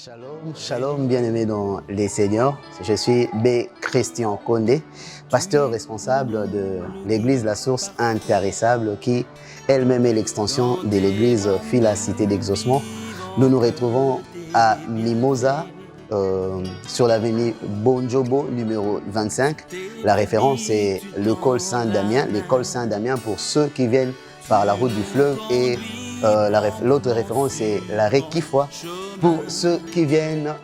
Shalom, shalom, bien-aimés dans les Seigneurs. Je suis B. Christian Condé, pasteur responsable de l'église La Source Intarissable, qui elle-même est l'extension de l'église Fila Cité d'Exaucement. Nous nous retrouvons à Mimosa, sur l'avenue Bonjobo, numéro 25. La référence est l'école Saint-Damien. L'école Saint-Damien pour ceux qui viennent par la route du fleuve et l'autre référence est l'arrêt Kifoua pour ceux qui viennent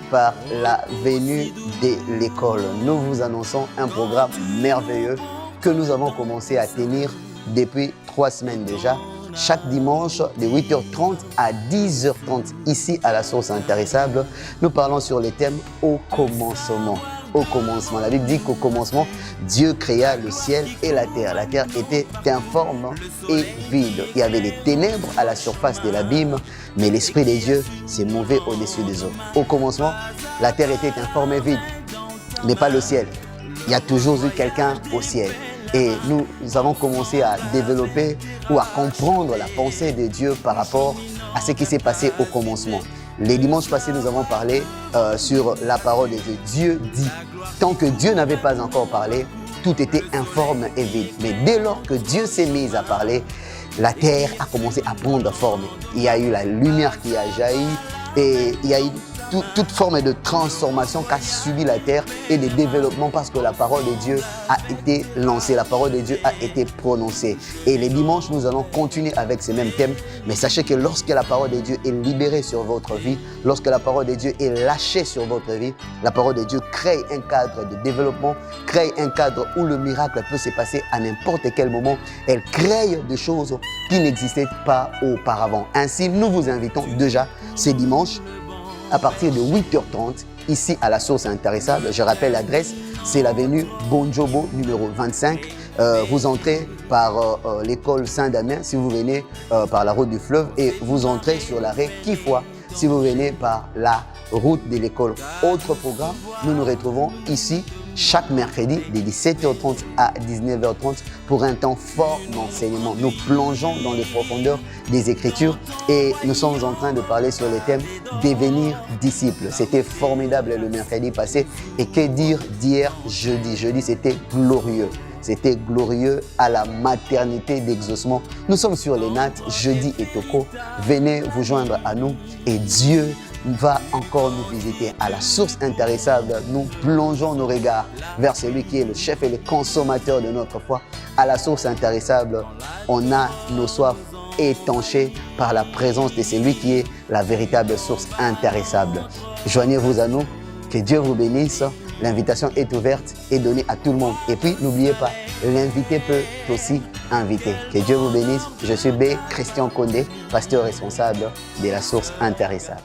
par la venue de l'école. Nous vous annonçons un programme merveilleux que nous avons commencé à tenir depuis 3 semaines déjà. Chaque dimanche de 8h30 à 10h30 ici à la Source Intarissable, nous parlons sur le thème au commencement. Au commencement. La Bible dit qu'au commencement, Dieu créa le ciel et la terre. La terre était informe et vide. Il y avait les ténèbres à la surface de l'abîme, mais l'Esprit de Dieu s'est mouvé au-dessus des eaux. Au commencement, la terre était informe et vide, mais pas le ciel. Il y a toujours eu quelqu'un au ciel. Et nous avons commencé à développer ou à comprendre la pensée de Dieu par rapport à ce qui s'est passé au commencement. Les dimanches passés, nous avons parlé sur la parole de Dieu. Dieu dit. Tant que Dieu n'avait pas encore parlé, tout était informe et vide. Mais dès lors que Dieu s'est mis à parler, la terre a commencé à prendre forme. Il y a eu la lumière qui a jailli et il y a eu toute forme de transformation qu'a subi la terre et de développement parce que la parole de Dieu a été lancée, la parole de Dieu a été prononcée. Et les dimanches, nous allons continuer avec ces mêmes thèmes. Mais sachez que lorsque la parole de Dieu est libérée sur votre vie, lorsque la parole de Dieu est lâchée sur votre vie, la parole de Dieu crée un cadre de développement, crée un cadre où le miracle peut se passer à n'importe quel moment. Elle crée des choses qui n'existaient pas auparavant. Ainsi, nous vous invitons déjà ces dimanches à partir de 8h30, ici à la Source Intarissable. Je rappelle l'adresse, c'est l'avenue Bonjobo, numéro 25. Vous entrez par l'école Saint-Damien si vous venez par la route du fleuve et vous entrez sur l'arrêt Kifoua si vous venez par la route de l'école. Autre programme, nous nous retrouvons ici chaque mercredi de 17h30 à 19h30 pour un temps fort d'enseignement. Nous plongeons dans les profondeurs des Écritures et nous sommes en train de parler sur le thème devenir disciple. C'était formidable le mercredi passé et que dire d'hier jeudi. Jeudi, c'était glorieux. C'était glorieux à la maternité d'Exaucement. Nous sommes sur les nattes, jeudi et Toko. Venez vous joindre à nous et Dieu va encore nous visiter. À la Source Intarissable, nous plongeons nos regards vers celui qui est le chef et le consommateur de notre foi. À la Source Intarissable, on a nos soifs étanchées par la présence de celui qui est la véritable source intarissable. Joignez-vous à nous, que Dieu vous bénisse. L'invitation est ouverte et donnée à tout le monde. Et puis, n'oubliez pas, l'invité peut aussi inviter. Que Dieu vous bénisse. Je suis B. Christian Condé, pasteur responsable de la Source Intarissable.